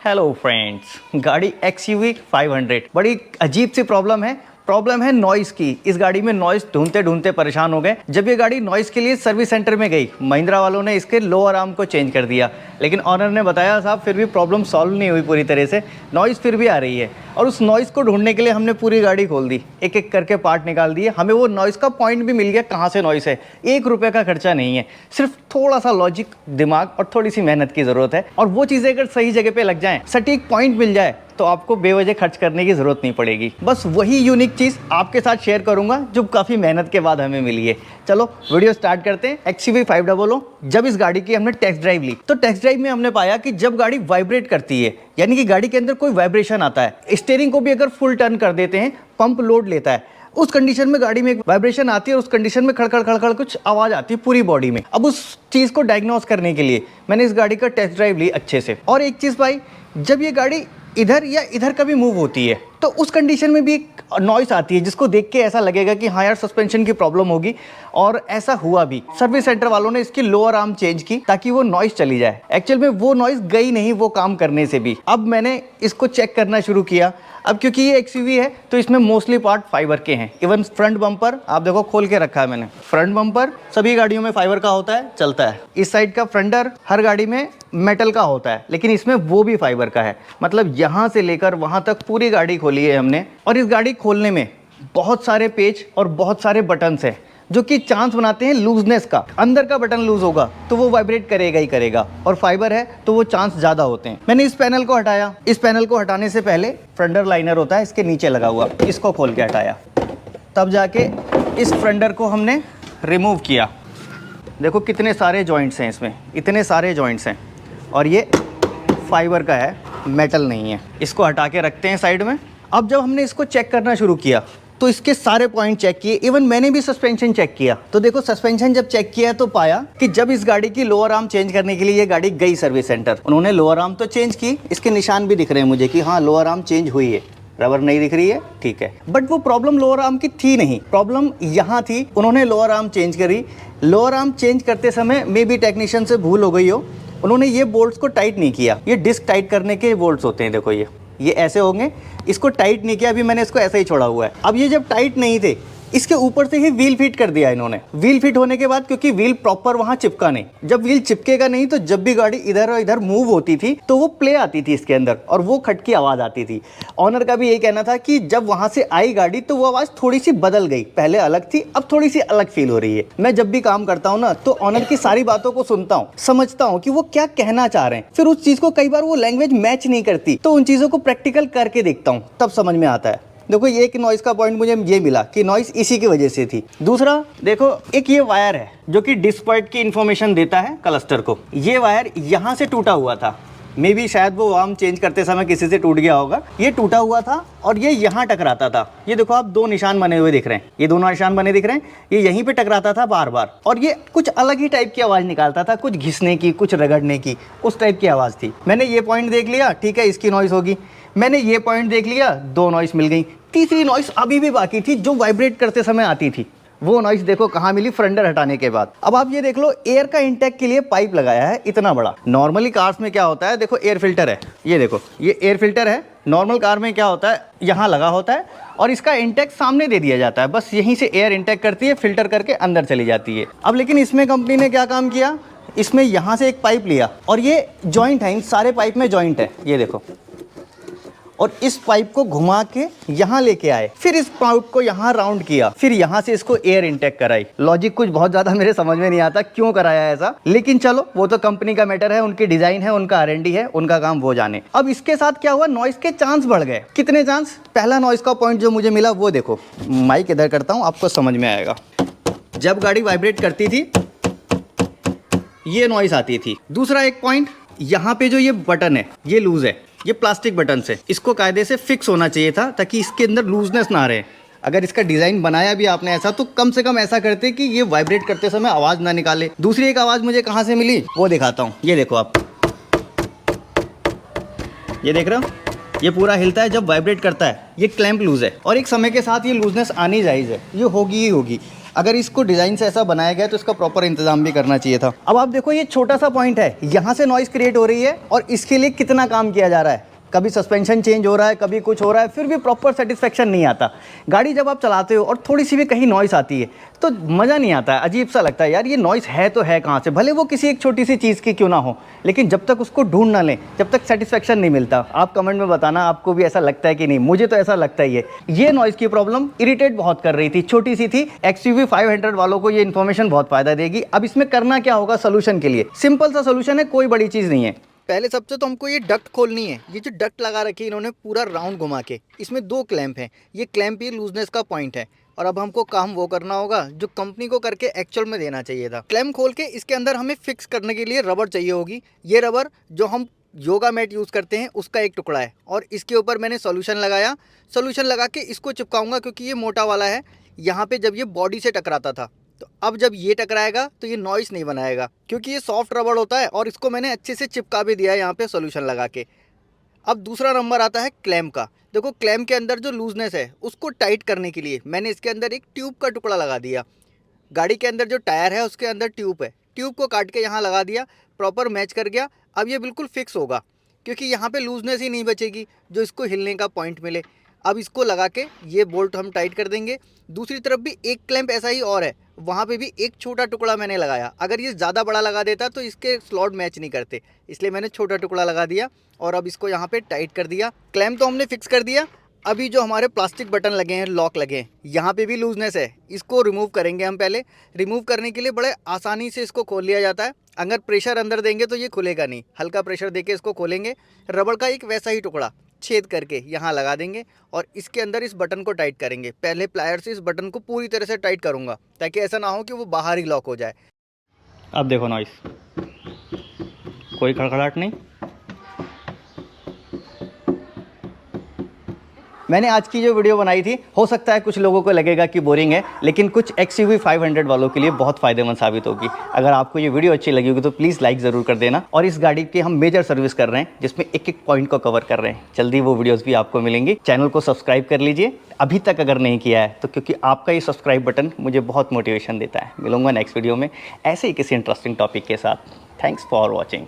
Hello friends, गाड़ी XUV 500 बड़ी अजीब सी प्रॉब्लम है नॉइस की। इस गाड़ी में नॉइस ढूंढते ढूंढते परेशान हो गए। जब ये गाड़ी नॉइस के लिए सर्विस सेंटर में गई, महिंद्रा वालों ने इसके लोअर आर्म को चेंज कर दिया, लेकिन ऑनर ने बताया साहब फिर भी प्रॉब्लम सॉल्व नहीं हुई पूरी तरह से, नॉइस फिर भी आ रही है। और उस नॉइस को ढूंढने के लिए हमने पूरी गाड़ी खोल दी, एक एक करके पार्ट निकाल दिए। हमें वो नॉइस का पॉइंट भी मिल गया, कहाँ से नॉइस है। 1 रुपये का खर्चा नहीं है, सिर्फ थोड़ा सा लॉजिक, दिमाग और थोड़ी सी मेहनत की ज़रूरत है। और वो चीज़ें अगर सही जगह पे लग जाएं, सटीक पॉइंट मिल जाए, तो आपको बेवजह खर्च करने की ज़रूरत नहीं पड़ेगी। बस वही यूनिक चीज़ आपके साथ शेयर करूंगा जो काफ़ी मेहनत के बाद हमें मिली है। चलो वीडियो स्टार्ट करते हैं। XUV 500। जब इस गाड़ी की हमने टेस्ट ड्राइव ली, तो टेस्ट ड्राइव में हमने पाया कि जब गाड़ी वाइब्रेट करती है, यानी कि गाड़ी के अंदर कोई वाइब्रेशन आता है, स्टीयरिंग को भी अगर फुल टर्न कर देते हैं, पंप लोड लेता है, उस कंडीशन में गाड़ी में एक वाइब्रेशन आती है और उस कंडीशन में खड़खड़ खड़खड़ कुछ आवाज़ आती है पूरी बॉडी में। अब उस चीज़ को डायग्नोस करने के लिए मैंने इस गाड़ी का टेस्ट ड्राइव ली अच्छे से। और एक चीज़ भाई, जब ये गाड़ी इधर या इधर कभी मूव होती है, तो उस कंडीशन में भी एक नॉइस आती है, जिसको देख के ऐसा लगेगा कि हाँ यार सस्पेंशन की प्रॉब्लम होगी। और ऐसा हुआ भी। सर्विस सेंटर वालों ने इसकी लोअर आर्म चेंज की ताकि वो नॉइस चली जाए। एक्चुअल में वो नॉइस गई नहीं, वो काम करने से भी। अब मैंने इसको चेक करना शुरू किया। अब क्योंकि ये XUV है तो इसमें मोस्टली पार्ट फाइबर के हैं। इवन फ्रंट बम्पर आप देखो खोल के रखा है मैंने। फ्रंट बम्पर सभी गाड़ियों में फाइबर का होता है, चलता है। इस साइड का फ्रंटर हर गाड़ी में मेटल का होता है, लेकिन इसमें वो भी फाइबर का है। मतलब यहाँ से लेकर वहाँ तक पूरी गाड़ी खोली है हमने। और इस गाड़ी खोलने में बहुत सारे पेच और बहुत सारे बटन्स हैं, जो कि चांस बनाते हैं लूजनेस का। अंदर का बटन लूज होगा तो वो वाइब्रेट करेगा ही करेगा, और फाइबर है तो वो चांस ज़्यादा होते हैं। मैंने इस पैनल को हटाया। इस पैनल को हटाने से पहले फ्रंटर लाइनर होता है इसके नीचे लगा हुआ, इसको खोल के हटाया। तब जाके इस फ्रंटर को हमने रिमूव किया। देखो कितने सारे जॉइंट्स हैं इसमें, इतने सारे जॉइंट्स हैं। और ये फाइबर का है, मेटल नहीं है। इसको हटा के रखते हैं साइड में। अब जब हमने इसको चेक करना शुरू किया तो इसके सारे पॉइंट चेक किए। इवन मैंने भी सस्पेंशन चेक किया। तो देखो सस्पेंशन जब चेक किया तो पाया कि जब इस गाड़ी की लोअर आर्म चेंज करने के लिए ये गाड़ी गई सर्विस सेंटर, उन्होंने लोअर आर्म तो चेंज की। इसके निशान भी दिख रहे हैं मुझे कि हाँ लोअर आर्म चेंज हुई है। रबर नहीं दिख रही है, ठीक है। बट वो प्रॉब्लम लोअर आर्म की थी नहीं, प्रॉब्लम यहाँ थी। उन्होंने लोअर आर्म चेंज करी। लोअर आर्म चेंज करते समय मे बी टेक्नीशियन से भूल हो गई हो, उन्होंने ये बोल्ट्स को टाइट नहीं किया। ये डिस्क टाइट करने के बोल्ट्स होते हैं, देखो ये ऐसे होंगे। इसको टाइट नहीं किया, अभी मैंने इसको ऐसे ही छोड़ा हुआ है। अब ये जब टाइट नहीं थे, इसके ऊपर से ही व्हील फिट कर दिया इन्होंने। व्हील फिट होने के बाद, क्योंकि व्हील प्रॉपर वहां चिपका नहीं, जब व्हील चिपकेगा नहीं तो जब भी गाड़ी इधर और इधर मूव होती थी तो वो प्ले आती थी इसके अंदर, और वो खट की आवाज़ आती थी। ऑनर का भी यही कहना था कि जब वहां से आई गाड़ी तो वो आवाज़ थोड़ी सी बदल गई, पहले अलग थी अब थोड़ी सी अलग फील हो रही है। मैं जब भी काम करता हूँ ना, तो ऑनर की सारी बातों को सुनता हूँ, समझता हूँ कि वो क्या कहना चाह रहे हैं। फिर उस चीज़ को कई बार वो लैंग्वेज मैच नहीं करती, तो उन चीज़ों को प्रैक्टिकल करके देखता हूँ, तब समझ में आता है। देखो ये एक नॉइस का पॉइंट मुझे ये मिला कि नॉइस इसी की वजह से थी। दूसरा देखो, एक ये वायर है जो कि डिस्पॉइंट की इन्फॉर्मेशन देता है क्लस्टर को। ये वायर यहाँ से टूटा हुआ था, मे बी शायद वो आर्म चेंज करते समय किसी से टूट गया होगा। ये टूटा हुआ था और ये यहाँ टकराता था। ये देखो आप 2 निशान बने हुए दिख रहे हैं, ये दोनों निशान बने दिख रहे हैं। ये यहीं पे टकराता था बार बार, और ये कुछ अलग ही टाइप की आवाज़ निकालता था, कुछ घिसने की, कुछ रगड़ने की, उस टाइप की आवाज़ थी। मैंने ये पॉइंट देख लिया, ठीक है इसकी नॉइस होगी। मैंने ये पॉइंट देख लिया, 2 नॉइस मिल गई। तीसरी नॉइस अभी भी बाकी थी, जो वाइब्रेट करते समय आती थी। वो नॉइस देखो कहाँ मिली, फ्रंटर हटाने के बाद। अब आप ये देख लो, एयर का इंटेक के लिए पाइप लगाया है इतना बड़ा। नॉर्मली कार्स में क्या होता है, देखो एयर फिल्टर है, ये देखो ये एयर फिल्टर है। नॉर्मल कार में क्या होता है, यहाँ लगा होता है और इसका इंटेक सामने दे दिया जाता है। बस यहीं से एयर इंटेक करती है, फिल्टर करके अंदर चली जाती है। अब लेकिन इसमें कंपनी ने क्या काम किया, इसमें यहाँ से एक पाइप लिया, और ये जॉइंट है, इन सारे पाइप में जॉइंट है, ये देखो। और इस पाइप को घुमा के यहाँ लेके आए, फिर इस पाइप को यहाँ राउंड किया, फिर यहाँ से इसको एयर इंटेक कराई। लॉजिक कुछ बहुत ज्यादा मेरे समझ में नहीं आता क्यों कराया ऐसा, लेकिन चलो वो तो कंपनी का मैटर है, उनकी डिजाइन है, उनका R&D है, उनका काम वो जाने। अब इसके साथ क्या हुआ, नॉइस के चांस बढ़ गए। कितने चांस? पहला नॉइस का पॉइंट जो मुझे मिला वो देखो, माइक इधर करता हूँ आपको समझ में आएगा। जब गाड़ी वाइब्रेट करती थी ये नॉइस आती थी। दूसरा एक पॉइंट, यहाँ पे जो ये बटन है ये लूज है, ये प्लास्टिक बटन से, इसको कायदे से फिक्स होना चाहिए था ताकि इसके अंदर लूजनेस ना रहे। अगर इसका डिज़ाइन बनाया भी आपने ऐसा, तो कम से कम ऐसा करते कि ये वाइब्रेट करते समय आवाज़ ना निकाले। दूसरी एक आवाज़ मुझे कहाँ से मिली वो दिखाता हूँ। ये देखो आप, ये देख रहे हो, ये पूरा हिलता है जब वाइब्रेट करता है। ये क्लैंप लूज है और एक समय के साथ ये लूजनेस आनी जायज़ है, ये होगी ही होगी। अगर इसको डिज़ाइन से ऐसा बनाया गया तो इसका प्रॉपर इंतजाम भी करना चाहिए था। अब आप देखो ये छोटा सा पॉइंट है, यहाँ से नॉइज़ क्रिएट हो रही है और इसके लिए कितना काम किया जा रहा है। कभी सस्पेंशन चेंज हो रहा है, कभी कुछ हो रहा है, फिर भी प्रॉपर सेटिस्फेक्शन नहीं आता। गाड़ी जब आप चलाते हो और थोड़ी सी भी कहीं नॉइस आती है तो मज़ा नहीं आता है, अजीब सा लगता है यार ये नॉइस है तो है कहाँ से, भले वो किसी एक छोटी सी चीज़ की क्यों ना हो, लेकिन जब तक उसको ढूंढ ना लें जब तक सेटिस्फेक्शन नहीं मिलता। आप कमेंट में बताना आपको भी ऐसा लगता है कि नहीं, मुझे तो ऐसा लगता ही है। ये नॉइस की प्रॉब्लम इरिटेट बहुत कर रही थी, छोटी सी थी। XUV 500 वालों को ये इन्फॉर्मेशन बहुत फ़ायदा देगी। अब इसमें करना क्या होगा सोल्यूशन के लिए, सिंपल सा सोल्यूशन है, कोई बड़ी चीज़ नहीं है। पहले सबसे तो हमको ये डक्ट खोलनी है। ये जो डक्ट लगा रखी है इन्होंने पूरा राउंड घुमा के, इसमें 2 क्लैंप हैं। ये क्लैंप ही लूजनेस का पॉइंट है और अब हमको काम वो करना होगा जो कंपनी को करके एक्चुअल में देना चाहिए था। क्लैंप खोल के इसके अंदर हमें फिक्स करने के लिए रबर चाहिए होगी। ये रबर जो हम योगा मैट यूज़ करते हैं उसका एक टुकड़ा है और इसके ऊपर मैंने सोल्यूशन लगाया। सोल्यूशन लगा के इसको चिपकाऊंगा क्योंकि ये मोटा वाला है। यहाँ पे जब ये बॉडी से टकराता था तो अब जब ये टकराएगा तो ये नॉइस नहीं बनाएगा क्योंकि ये सॉफ्ट रबड़ होता है और इसको मैंने अच्छे से चिपका भी दिया है यहाँ पे सोल्यूशन लगा के। अब दूसरा नंबर आता है क्लैंप का। देखो क्लैंप के अंदर जो लूजनेस है उसको टाइट करने के लिए मैंने इसके अंदर एक ट्यूब का टुकड़ा लगा दिया। गाड़ी के अंदर जो टायर है उसके अंदर ट्यूब है, ट्यूब को काट के यहाँ लगा दिया, प्रॉपर मैच कर गया। अब ये बिल्कुल फिक्स होगा क्योंकि यहाँ पे लूजनेस ही नहीं बचेगी जो इसको हिलने का पॉइंट मिले। अब इसको लगा के ये बोल्ट हम टाइट कर देंगे। दूसरी तरफ भी एक क्लैंप ऐसा ही और है, वहाँ पे भी एक छोटा टुकड़ा मैंने लगाया। अगर ये ज़्यादा बड़ा लगा देता तो इसके स्लॉट मैच नहीं करते, इसलिए मैंने छोटा टुकड़ा लगा दिया और अब इसको यहाँ पे टाइट कर दिया। क्लैंप तो हमने फिक्स कर दिया। अभी जो हमारे प्लास्टिक बटन लगे हैं, लॉक लगे हैं, यहाँ पे भी लूजनेस है, इसको रिमूव करेंगे हम। पहले रिमूव करने के लिए बड़े आसानी से इसको खोल लिया जाता है। अगर प्रेशर अंदर देंगे तो ये खुलेगा नहीं, हल्का प्रेशर देके इसको खोलेंगे। रबड़ का एक वैसा ही टुकड़ा छेद करके यहाँ लगा देंगे और इसके अंदर इस बटन को टाइट करेंगे। पहले प्लायर से इस बटन को पूरी तरह से टाइट करूँगा ताकि ऐसा ना हो कि वो बाहर ही लॉक हो जाए। अब देखो नॉइस, कोई खड़खड़ाहट नहीं। मैंने आज की जो वीडियो बनाई थी, हो सकता है कुछ लोगों को लगेगा कि बोरिंग है, लेकिन कुछ XUV 500 वालों के लिए बहुत फ़ायदेमंद साबित होगी। अगर आपको ये वीडियो अच्छी लगी होगी तो प्लीज़ लाइक ज़रूर कर देना। और इस गाड़ी की हम मेजर सर्विस कर रहे हैं जिसमें एक एक पॉइंट को कवर कर रहे हैं। जल्दी वो वीडियोज़ भी आपको मिलेंगी। चैनल को सब्सक्राइब कर लीजिए अभी तक अगर नहीं किया है तो, क्योंकि आपका ये सब्सक्राइब बटन मुझे बहुत मोटिवेशन देता है। मिलूंगा नेक्स्ट वीडियो में ऐसे ही किसी इंटरेस्टिंग टॉपिक के साथ। Thanks for watching.